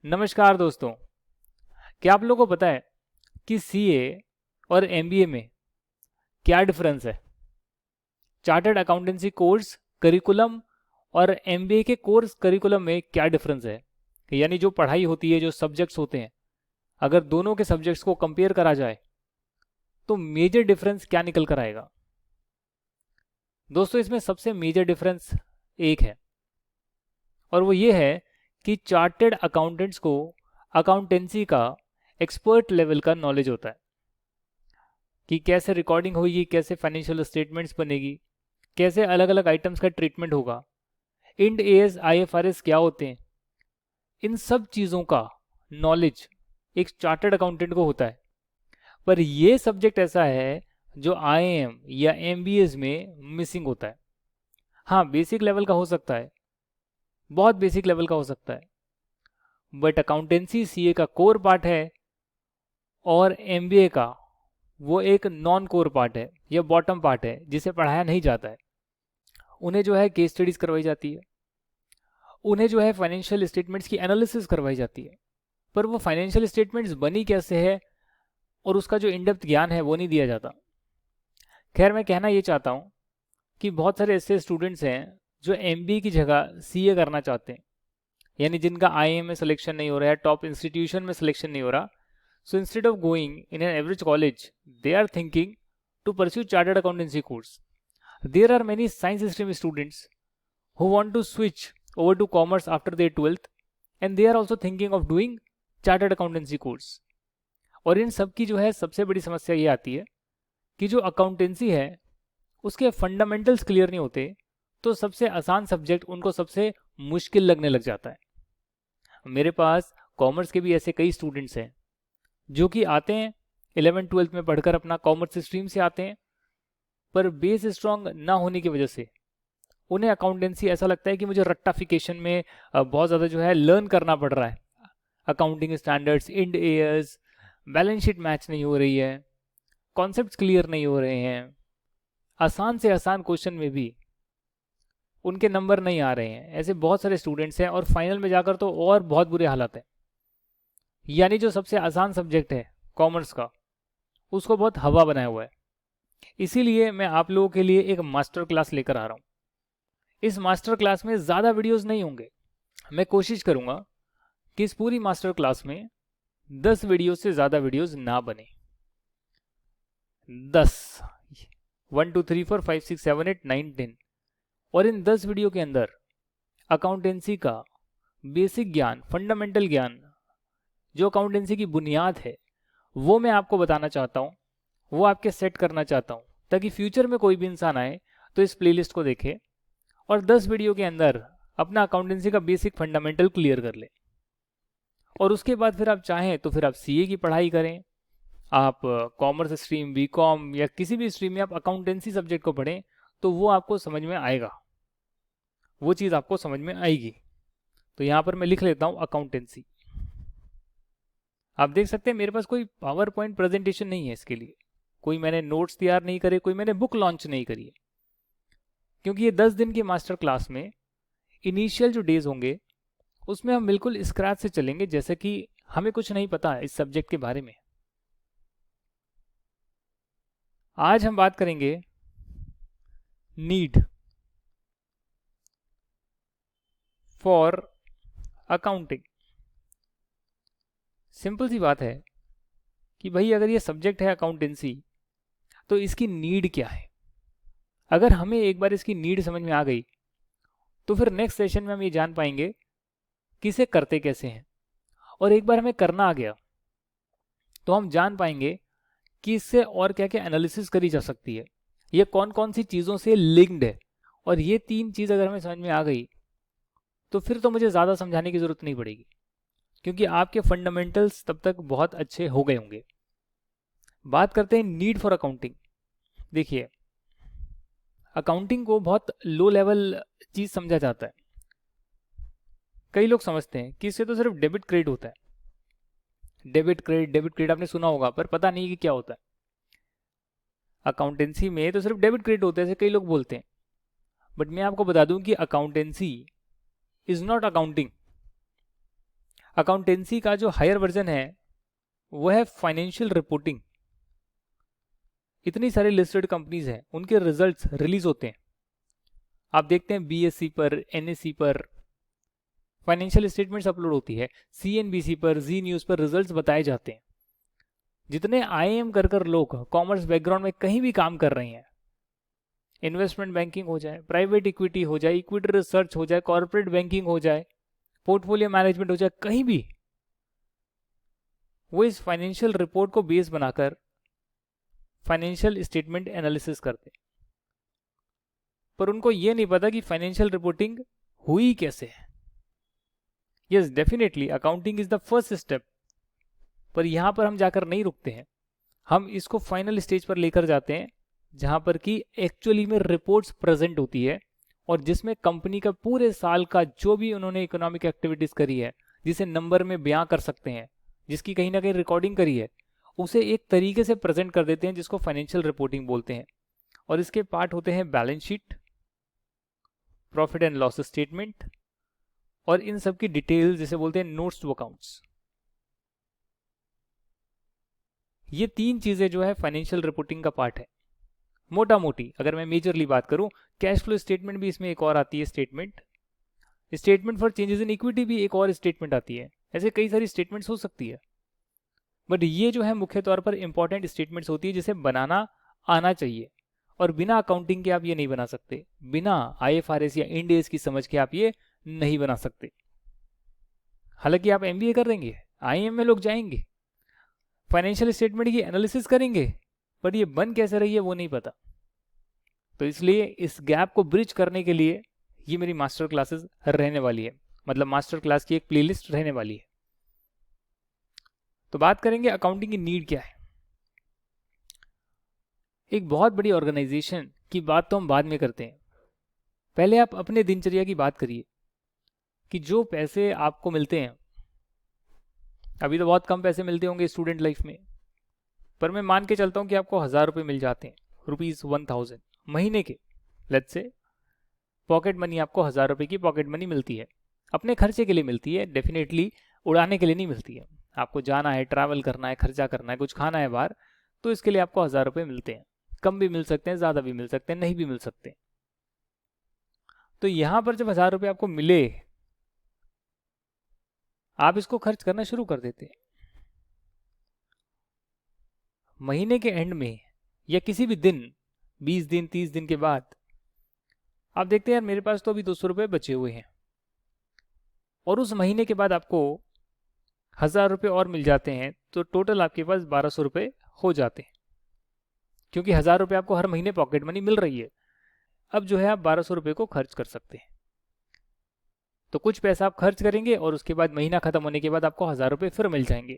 नमस्कार दोस्तों। क्या आप लोगों को पता है कि सीए और एमबीए में क्या डिफरेंस है? चार्टर्ड अकाउंटेंसी कोर्स करिकुलम और एमबीए के कोर्स करिकुलम में क्या डिफरेंस है? यानी जो पढ़ाई होती है, जो सब्जेक्ट्स होते हैं, अगर दोनों के सब्जेक्ट्स को कंपेयर करा जाए तो मेजर डिफरेंस क्या निकल कर आएगा? दोस्तों, इसमें सबसे मेजर डिफरेंस एक है, और वो ये है कि चार्टर्ड अकाउंटेंट्स को अकाउंटेंसी का एक्सपर्ट लेवल का नॉलेज होता है कि कैसे रिकॉर्डिंग होगी, कैसे फाइनेंशियल स्टेटमेंट्स बनेगी, कैसे अलग अलग आइटम्स का ट्रीटमेंट होगा, इंड एएस आईएफआरएस क्या होते हैं। इन सब चीज़ों का नॉलेज एक चार्टर्ड अकाउंटेंट को होता है। पर ये सब्जेक्ट ऐसा है जो आईएएम या एमबीएस में मिसिंग होता है। हाँ, बेसिक लेवल का हो सकता है, बहुत बेसिक लेवल का हो सकता है, बट अकाउंटेंसी सीए का कोर पार्ट है और एमबीए का वो एक नॉन कोर पार्ट है या बॉटम पार्ट है जिसे पढ़ाया नहीं जाता है। उन्हें जो है केस स्टडीज करवाई जाती है, उन्हें जो है फाइनेंशियल स्टेटमेंट्स की एनालिसिस करवाई जाती है, पर वो फाइनेंशियल स्टेटमेंट्स बनी कैसे है और उसका जो इनडेप्थ ज्ञान है वो नहीं दिया जाता। खैर, मैं कहना ये चाहता हूँ कि बहुत सारे ऐसे स्टूडेंट्स हैं जो एमबीए की जगह सीए करना चाहते हैं, यानी जिनका आईएएम में सिलेक्शन नहीं हो रहा है, टॉप इंस्टीट्यूशन में सिलेक्शन नहीं हो रहा। So instead of going in an average college, they are thinking to pursue chartered accountancy course. There are many science stream students who want to switch over to commerce after their 12th, and they are also thinking of doing chartered accountancy course. और इन सब की जो है सबसे बड़ी समस्या ये आती है कि जो अकाउंटेंसी है उसके फंडामेंटल्स क्लियर नहीं होते, तो सबसे आसान सब्जेक्ट उनको सबसे मुश्किल लगने लग जाता है। मेरे पास कॉमर्स के भी ऐसे कई स्टूडेंट्स हैं जो कि आते हैं 11th-12th में पढ़कर अपना कॉमर्स स्ट्रीम से आते हैं, पर बेस स्ट्रांग ना होने की वजह से उन्हें अकाउंटेंसी ऐसा लगता है कि मुझे रट्टाफिकेशन में बहुत ज़्यादा जो है लर्न करना पड़ रहा है। Accounting standards, Ind AS, balance sheet match नहीं हो रही है, कॉन्सेप्ट्स क्लियर नहीं हो रहे हैं, आसान से आसान क्वेश्चन में भी उनके नंबर नहीं आ रहे हैं। ऐसे बहुत सारे स्टूडेंट्स हैं और फाइनल में जाकर तो और बहुत बुरे हालात हैं। यानी जो सबसे आसान सब्जेक्ट है कॉमर्स का, उसको बहुत हवा बनाया हुआ है। इसीलिए मैं आप लोगों के लिए एक मास्टर क्लास लेकर आ रहा हूँ। इस मास्टर क्लास में ज़्यादा वीडियोस नहीं होंगे। मैं कोशिश करूँगा कि इस पूरी मास्टर क्लास में 10 वीडियो से ज़्यादा वीडियोस ना बने। 10, 1 2 3 4 5 6 7 8 9 10। और इन 10 वीडियो के अंदर अकाउंटेंसी का बेसिक ज्ञान, फंडामेंटल ज्ञान, जो अकाउंटेंसी की बुनियाद है, वो मैं आपको बताना चाहता हूँ, वो आपके सेट करना चाहता हूँ, ताकि फ्यूचर में कोई भी इंसान आए तो इस प्लेलिस्ट को देखे और 10 वीडियो के अंदर अपना अकाउंटेंसी का बेसिक फंडामेंटल क्लियर कर ले। और उसके बाद फिर आप चाहें तो फिर आप सीए की पढ़ाई करें, आप कॉमर्स स्ट्रीम, बीकॉम या किसी भी स्ट्रीम में आप अकाउंटेंसी सब्जेक्ट को पढ़ें, तो वो आपको समझ में आएगा, वो चीज़ आपको समझ में आएगी। तो यहाँ पर मैं लिख लेता हूँ अकाउंटेंसी। आप देख सकते हैं मेरे पास कोई पावर पॉइंट प्रेजेंटेशन नहीं है इसके लिए, कोई मैंने नोट्स तैयार नहीं करे, कोई मैंने बुक लॉन्च नहीं करी है, क्योंकि ये 10 दिन की मास्टर क्लास में इनिशियल जो डेज होंगे उसमें हम बिल्कुल स्क्रैच से चलेंगे, जैसे कि हमें कुछ नहीं पता इस सब्जेक्ट के बारे में। आज हम बात करेंगे नीड फॉर अकाउंटिंग। सिंपल सी बात है कि भाई अगर ये सब्जेक्ट है अकाउंटेंसी, तो इसकी नीड क्या है। अगर हमें एक बार इसकी नीड समझ में आ गई तो फिर नेक्स्ट सेशन में हम ये जान पाएंगे कि इसे करते कैसे हैं। और एक बार हमें करना आ गया तो हम जान पाएंगे कि इससे और क्या क्या एनालिसिस करी जा सकती है, ये कौन कौन सी चीज़ों से लिंक्ड है। और ये 3 चीज़ अगर हमें समझ में आ गई तो फिर तो मुझे ज़्यादा समझाने की ज़रूरत नहीं पड़ेगी, क्योंकि आपके फंडामेंटल्स तब तक बहुत अच्छे हो गए होंगे। बात करते हैं नीड फॉर अकाउंटिंग। देखिए, अकाउंटिंग को बहुत लो लेवल चीज़ समझा जाता है। कई लोग समझते हैं कि इससे तो सिर्फ डेबिट क्रेडिट होता है। डेबिट क्रेडिट आपने सुना होगा, पर पता नहीं कि क्या होता है। अकाउंटेंसी में तो सिर्फ डेबिट क्रेडिट होता है, ऐसे कई लोग बोलते हैं, बट मैं आपको बता दूं कि accountancy is not accounting. Accountancy का जो हायर वर्जन है वो है फाइनेंशियल रिपोर्टिंग। इतनी सारी लिस्टेड कंपनीज हैं, उनके रिजल्ट्स रिलीज होते हैं। आप देखते हैं बीएससी पर, एनएससी पर फाइनेंशियल स्टेटमेंट्स अपलोड होती है, सीएनबीसी पर, जी न्यूज़ पर रिजल्ट्स बताए जाते हैं। जितने आईएएम कर लोग कॉमर्स बैकग्राउंड में कहीं भी काम कर रहे हैं, इन्वेस्टमेंट बैंकिंग हो जाए, प्राइवेट इक्विटी हो जाए, इक्विटी रिसर्च हो जाए, कॉर्पोरेट बैंकिंग हो जाए, पोर्टफोलियो मैनेजमेंट हो जाए, कहीं भी वो इस फाइनेंशियल रिपोर्ट को बेस बनाकर फाइनेंशियल स्टेटमेंट एनालिसिस करते हैं। पर उनको ये नहीं पता कि फाइनेंशियल रिपोर्टिंग हुई कैसे है। Yes, definitely accounting is the first step, पर यहां पर हम जाकर नहीं रुकते हैं। हम इसको फाइनल स्टेज पर लेकर जाते हैं जहां पर कि एक्चुअली में रिपोर्ट्स प्रेजेंट होती है और जिसमें कंपनी का पूरे साल का जो भी उन्होंने इकोनॉमिक एक्टिविटीज करी है, जिसे नंबर में बयां कर सकते हैं, जिसकी कहीं ना कहीं रिकॉर्डिंग करी है, उसे एक तरीके से प्रेजेंट कर देते हैं जिसको फाइनेंशियल रिपोर्टिंग बोलते हैं। और इसके पार्ट होते हैं balance sheet, profit and loss statement और इन सब की डिटेल जिसे बोलते हैं नोट्स टू अकाउंट्स। ये तीन चीजें जो है फाइनेंशियल रिपोर्टिंग का पार्ट है मोटा मोटी। अगर मैं मेजरली बात करूं, कैश फ्लो स्टेटमेंट भी इसमें एक और आती है statement, statement for changes in equity भी एक और स्टेटमेंट आती है। ऐसे कई सारी स्टेटमेंट्स हो सकती है, बट ये जो है मुख्य तौर पर इंपॉर्टेंट स्टेटमेंट्स होती है जिसे बनाना आना चाहिए। और बिना अकाउंटिंग के आप ये नहीं बना सकते, बिना आईएफआरएस या इंड एस की समझ के आप ये नहीं बना सकते। हालांकि आप एमबीए कर देंगे, आईएम में लोग जाएंगे, फाइनेंशियल स्टेटमेंट की एनालिसिस करेंगे, बट ये बन कैसे रही है वो नहीं पता। तो इसलिए इस गैप को ब्रिज करने के लिए ये मेरी मास्टर क्लासेस रहने वाली है, मतलब मास्टर क्लास की एक प्लेलिस्ट रहने वाली है। तो बात करेंगे अकाउंटिंग की नीड क्या है। एक बहुत बड़ी ऑर्गेनाइजेशन की बात तो हम बाद में करते हैं, पहले आप अपने दिनचर्या की बात करिए कि जो पैसे आपको मिलते हैं, अभी तो बहुत कम पैसे मिलते होंगे स्टूडेंट लाइफ में, पर मैं मान के चलता हूं कि आपको 1000 रुपये मिल जाते हैं, ₹1000 महीने के। लेट्स से पॉकेट मनी आपको 1000 रुपये की पॉकेट मनी मिलती है, अपने खर्चे के लिए मिलती है, डेफिनेटली उड़ाने के लिए नहीं मिलती है। आपको जाना है, ट्रैवल करना है, खर्चा करना है, कुछ खाना है बाहर, तो इसके लिए आपको 1000 रुपये मिलते हैं। कम भी मिल सकते हैं, ज़्यादा भी मिल सकते हैं, नहीं भी मिल सकते। तो यहां पर जब 1000 रुपये आपको मिले, आप इसको खर्च करना शुरू कर देते हैं। महीने के एंड में या किसी भी दिन, 20 दिन 30 दिन के बाद आप देखते हैं यार मेरे पास तो अभी 200 रुपये बचे हुए हैं, और उस महीने के बाद आपको 1000 रुपये और मिल जाते हैं, तो टोटल आपके पास 1200 रुपये हो जाते हैं, क्योंकि 1000 रुपये आपको हर महीने पॉकेट मनी मिल रही है। अब जो है आप 1200 रुपये को खर्च कर सकते हैं। तो कुछ पैसा आप खर्च करेंगे और उसके बाद महीना खत्म होने के बाद आपको 1000 रुपये फिर मिल जाएंगे।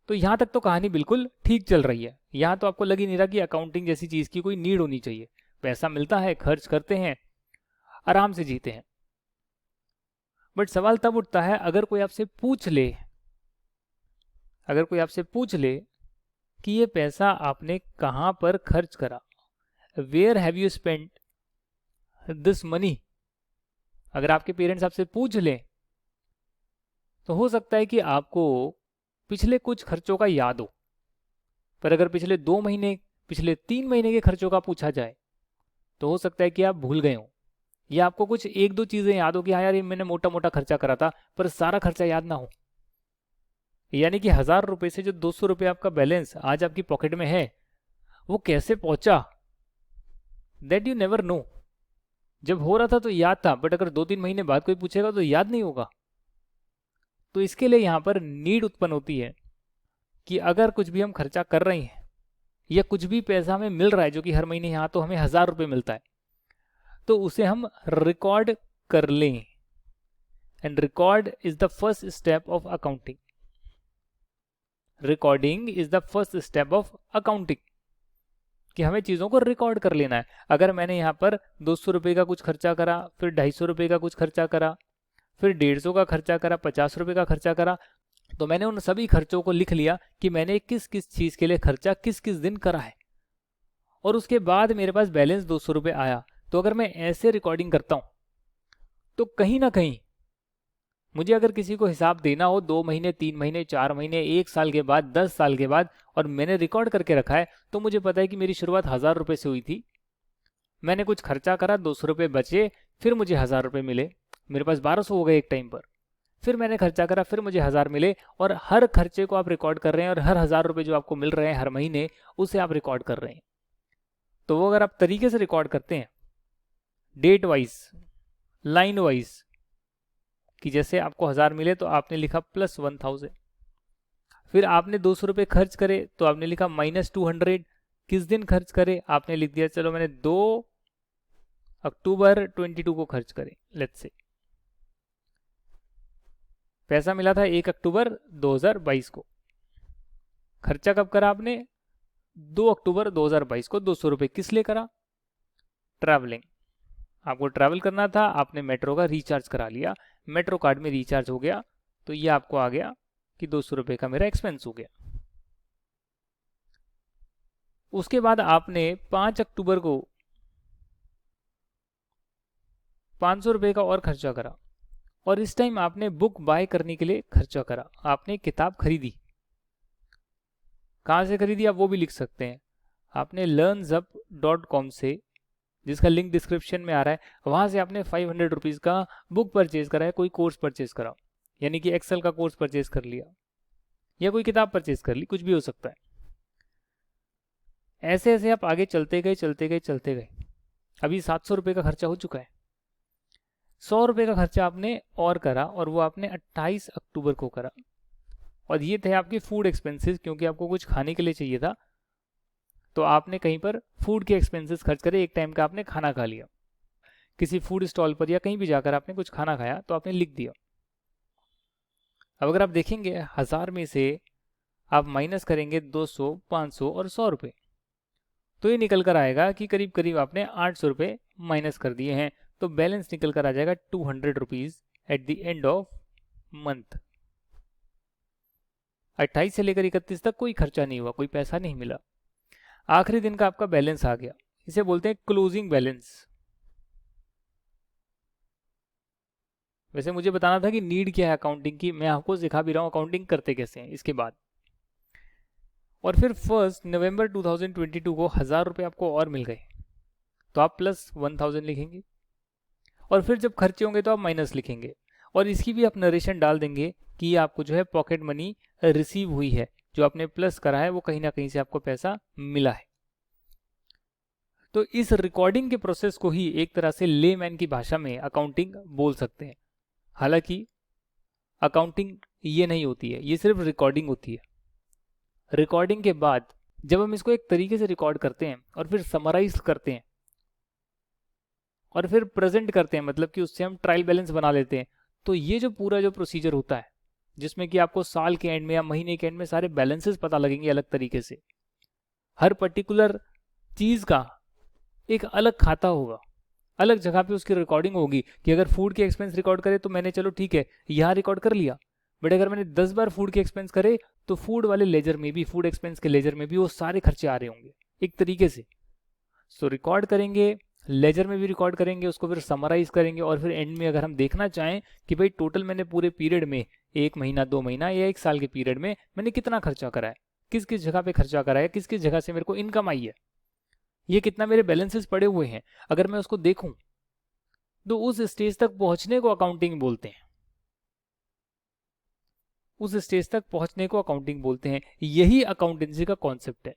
तो यहां तक तो कहानी बिल्कुल ठीक चल रही है। यहां तो आपको लग ही नहीं रहा कि अकाउंटिंग जैसी चीज की कोई नीड होनी चाहिए। पैसा मिलता है, खर्च करते हैं, आराम से जीते हैं। बट सवाल तब उठता है अगर कोई आपसे पूछ ले, कि ये पैसा आपने कहां पर खर्च करा, where have you spent this money. अगर आपके पेरेंट्स आपसे पूछ ले तो हो सकता है कि आपको पिछले कुछ खर्चों का याद हो, पर अगर पिछले 2 महीने, पिछले 3 महीने के खर्चों का पूछा जाए तो हो सकता है कि आप भूल गए हो, या आपको कुछ 1-2 चीजें याद हो कि हाँ यार ये मैंने मोटा मोटा खर्चा करा था, पर सारा खर्चा याद ना हो। यानी कि 1000 रुपये से जो 200 रुपये आपका बैलेंस आज आपकी पॉकेट में है, वो कैसे पहुंचा, दैट यू नेवर नो। जब हो रहा था तो याद था, बट अगर 2-3 महीने बाद कोई पूछेगा तो याद नहीं होगा। तो इसके लिए यहां पर नीड उत्पन्न होती है कि अगर कुछ भी हम खर्चा कर रहे हैं या कुछ भी पैसा हमें मिल रहा है, जो कि हर महीने यहां तो हमें 1000 रुपये मिलता है, तो उसे हम रिकॉर्ड कर लें। And record is the first step of accounting. Recording is the first step of accounting, कि हमें चीजों को रिकॉर्ड कर लेना है। अगर मैंने यहाँ पर 200 रुपये का कुछ खर्चा करा, फिर 250 रुपये का कुछ खर्चा करा, फिर 150 का खर्चा करा, 50 रुपये का खर्चा करा, तो मैंने उन सभी खर्चों को लिख लिया कि मैंने किस किस चीज के लिए खर्चा किस किस दिन करा है, और उसके बाद मेरे पास बैलेंस 200 रुपये आया। तो अगर मैं ऐसे रिकॉर्डिंग करता हूं तो कहीं ना कहीं मुझे अगर किसी को हिसाब देना हो 2 महीने, 3 महीने, 4 महीने, 1 साल के बाद, 10 साल के बाद, और मैंने रिकॉर्ड करके रखा है, तो मुझे पता है कि मेरी शुरुआत 1000 रुपये से हुई थी, मैंने कुछ खर्चा करा, 200 रुपये बचे, फिर मुझे 1000 रुपये मिले, मेरे पास 1200 हो गए एक टाइम पर, फिर मैंने खर्चा करा, फिर मुझे 1000 मिले, और हर खर्चे को आप रिकॉर्ड कर रहे हैं, और हर 1000 रुपये जो आपको मिल रहे हैं हर महीने, उसे आप रिकॉर्ड कर रहे हैं। तो वो अगर आप तरीके से रिकॉर्ड करते हैं, डेट वाइज, लाइन वाइज, कि जैसे आपको 1000 मिले तो आपने लिखा +1000, फिर आपने 200 रुपये खर्च करे तो आपने लिखा -200, किस दिन खर्च करे आपने लिख दिया चलो मैंने 2 अक्टूबर 22 को खर्च करे, लेट्स से पैसा मिला था 1 अक्टूबर 2022 को, खर्चा कब करा आपने 2 अक्टूबर 2022 को 200 रुपये, किस लिए करा, ट्रैवलिंग, आपको ट्रैवल करना था, आपने मेट्रो का रिचार्ज करा लिया, मेट्रो कार्ड में रिचार्ज हो गया, तो ये आपको आ गया कि 200 रुपये का मेरा एक्सपेंस हो गया। उसके बाद आपने 5 अक्टूबर को 500 रुपये का और खर्चा करा, और इस टाइम आपने बुक बाय करने के लिए खर्चा करा, आपने किताब खरीदी, कहाँ से खरीदी आप वो भी लिख सकते हैं, आपने learnzup.com से, जिसका लिंक डिस्क्रिप्शन में आ रहा है, वहां से आपने 500 रुपीज़ का बुक परचेज करा है, कोई कोर्स परचेज करा, यानी कि एक्सेल का कोर्स परचेज कर लिया, या कोई किताब परचेज कर ली, कुछ भी हो सकता है। ऐसे ऐसे आप आगे चलते गए चलते गए चलते गए, अभी 700 रुपये का खर्चा हो चुका है, 100 रुपये का खर्चा आपने और करा, और वो आपने 28 अक्टूबर को करा, और ये थे आपके फूड एक्सपेंसेस, क्योंकि आपको कुछ खाने के लिए चाहिए था, तो आपने कहीं पर फूड के एक्सपेंसेस खर्च करे, एक टाइम का आपने खाना खा लिया, किसी फूड स्टॉल पर या कहीं भी जाकर आपने कुछ खाना खाया, तो आपने लिख दिया। अब अगर आप देखेंगे 1000 में से आप माइनस करेंगे 200, 500 और 100 रुपये, तो ये निकल कर आएगा कि करीब करीब आपने 800 रुपये माइनस कर दिए हैं, तो बैलेंस निकल कर आ जाएगा 200 rupees at the end of month. 28 से लेकर 31 तक कोई खर्चा नहीं हुआ, कोई पैसा नहीं मिला, आखिरी दिन का आपका बैलेंस आ गया, इसे बोलते हैं क्लोजिंग बैलेंस। वैसे मुझे बताना था कि नीड क्या है अकाउंटिंग की, मैं आपको सिखा भी रहा हूँ अकाउंटिंग करते कैसे हैं इसके बाद। और फिर 1 नवंबर 2022 को 1000 रुपये आपको और मिल गए, तो आप +1000 लिखेंगे, और फिर जब खर्चे होंगे तो आप माइनस लिखेंगे, और इसकी भी आप नरेशन डाल देंगे कि आपको जो है पॉकेट मनी रिसीव हुई है, जो आपने प्लस करा है वो कहीं ना कहीं से आपको पैसा मिला है। तो इस रिकॉर्डिंग के प्रोसेस को ही एक तरह से लेमैन की भाषा में अकाउंटिंग बोल सकते हैं। हालांकि अकाउंटिंग ये नहीं होती है, ये सिर्फ रिकॉर्डिंग होती है। रिकॉर्डिंग के बाद जब हम इसको एक तरीके से रिकॉर्ड करते हैं और फिर समराइज करते हैं और फिर प्रेजेंट करते हैं, मतलब कि उससे हम ट्रायल बैलेंस बना लेते हैं, तो ये जो पूरा जो प्रोसीजर होता है जिसमें कि आपको साल के एंड में या महीने के एंड में सारे बैलेंसेस पता लगेंगे अलग तरीके से, हर पर्टिकुलर चीज का एक अलग खाता होगा, अलग जगह पे उसकी रिकॉर्डिंग होगी कि अगर फूड के एक्सपेंस रिकॉर्ड करे तो मैंने चलो ठीक है यहाँ रिकॉर्ड कर लिया, बट अगर मैंने 10 बार फूड के एक्सपेंस करे तो फूड वाले लेजर में भी, फूड एक्सपेंस के लेजर में भी वो सारे खर्चे आ रहे होंगे एक तरीके से। सो रिकॉर्ड करेंगे, लेजर में भी रिकॉर्ड करेंगे, उसको फिर समराइज करेंगे, और फिर एंड में अगर हम देखना चाहें कि भाई टोटल मैंने पूरे पीरियड में 1 महीना, 2 महीना या 1 साल के पीरियड में मैंने कितना खर्चा करा है, किस किस जगह पे खर्चा करा है, किस किस जगह से मेरे को इनकम आई है, ये कितना मेरे बैलेंसेस पड़े हुए हैं, अगर मैं उसको देखूं तो उस स्टेज तक पहुंचने को अकाउंटिंग बोलते हैं। उस स्टेज तक पहुंचने को अकाउंटिंग बोलते हैं। यही अकाउंटेंसी का कॉन्सेप्ट है।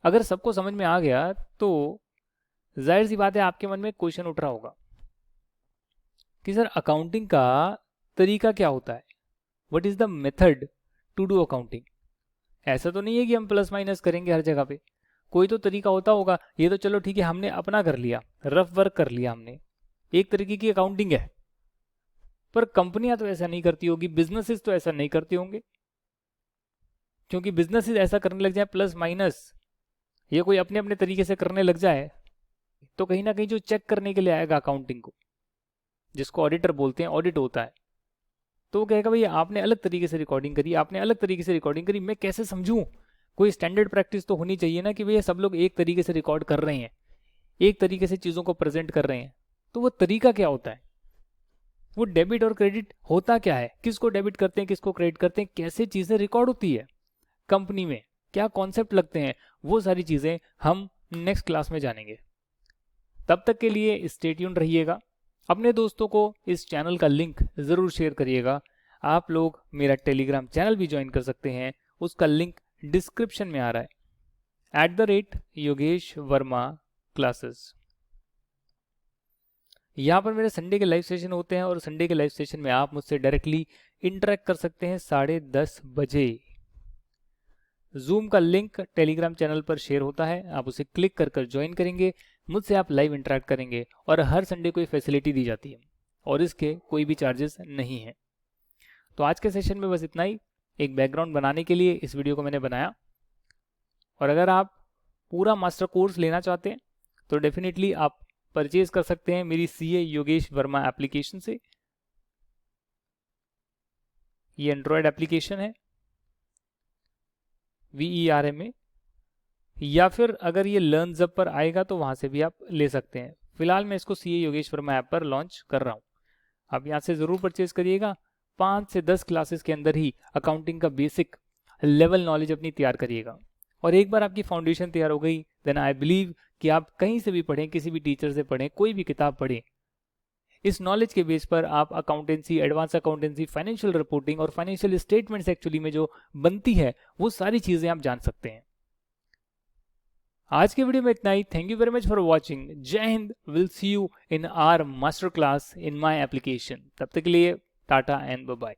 अगर सबको समझ में आ गया तो जाहिर सी बात है आपके मन में क्वेश्चन उठ रहा होगा कि सर अकाउंटिंग का तरीका क्या होता है, what is the method to do accounting. ऐसा तो नहीं है कि हम प्लस माइनस करेंगे हर जगह पे, कोई तो तरीका होता होगा। ये तो चलो ठीक है हमने अपना कर लिया, रफ वर्क कर लिया हमने, एक तरीके की अकाउंटिंग है, पर कंपनियां तो ऐसा नहीं करती होगी, बिजनेसेस तो ऐसा नहीं करते होंगे, क्योंकि बिजनेसेस ऐसा करने लग जाए प्लस माइनस, ये कोई अपने अपने तरीके से करने लग जाए तो कहीं ना कहीं जो चेक करने के लिए आएगा अकाउंटिंग को, जिसको ऑडिटर बोलते हैं, ऑडिट होता है, तो वो कहेगा भाई आपने अलग तरीके से रिकॉर्डिंग करी, आपने अलग तरीके से रिकॉर्डिंग करी, मैं कैसे समझूं, कोई स्टैंडर्ड प्रैक्टिस तो होनी चाहिए ना कि भैया सब लोग एक तरीके से रिकॉर्ड कर रहे हैं, एक तरीके से चीज़ों को प्रेजेंट कर रहे हैं, तो वो तरीका क्या होता है। वो डेबिट और क्रेडिट होता क्या है, किसको डेबिट करते हैं, किसको क्रेडिट करते हैं, कैसे चीज़ें रिकॉर्ड होती है कंपनी में, क्या कॉन्सेप्ट लगते हैं, वो सारी चीज़ें हम नेक्स्ट क्लास में जानेंगे। तब तक के लिए स्टे ट्यून्ड रहिएगा। अपने दोस्तों को इस चैनल का लिंक ज़रूर शेयर करिएगा। आप लोग मेरा टेलीग्राम चैनल भी ज्वाइन कर सकते हैं, उसका लिंक डिस्क्रिप्शन में आ रहा है, @योगेश वर्मा क्लासेस। यहाँ पर मेरे संडे के लाइव सेशन होते हैं और संडे के लाइव सेशन में आप मुझसे डायरेक्टली इंटरेक्ट कर सकते हैं 10:30 बजे। जूम का लिंक टेलीग्राम चैनल पर शेयर होता है, आप उसे क्लिक कर कर ज्वाइन करेंगे, मुझसे आप लाइव इंटरेक्ट करेंगे और हर संडे को फैसिलिटी दी जाती है और इसके कोई भी चार्जेस नहीं है। तो आज के सेशन में बस इतना ही, एक बैकग्राउंड बनाने के लिए इस वीडियो को मैंने बनाया। और अगर आप पूरा मास्टर कोर्स लेना चाहते हैं तो डेफिनेटली आप परचेज कर सकते हैं मेरी CA योगेश वर्मा एप्लीकेशन से। ये एंड्रॉयड एप्लीकेशन है VERMA, या फिर अगर ये LearnZub पर आएगा तो वहां से भी आप ले सकते हैं। फिलहाल मैं इसको CA योगेश वर्मा ऐप पर लॉन्च कर रहा हूँ, आप यहाँ से ज़रूर परचेज करिएगा। 5 से 10 क्लासेस के अंदर ही अकाउंटिंग का बेसिक लेवल नॉलेज अपनी तैयार करिएगा। और एक बार आपकी फाउंडेशन तैयार हो गई, देन आई बिलीव कि आप कहीं से भी पढ़ें, किसी भी टीचर से पढ़ें, कोई भी किताब पढ़ें, इस नॉलेज के बेस पर आप accountancy, advance accountancy, financial reporting और फाइनेंशियल स्टेटमेंट्स एक्चुअली में जो बनती है वो सारी चीज़ें आप जान सकते हैं। आज के वीडियो में इतना ही। Thank you very much for watching. जय हिंद। Will see you in our master class in my application. तब तक के लिए टाटा एंड बाय बाय।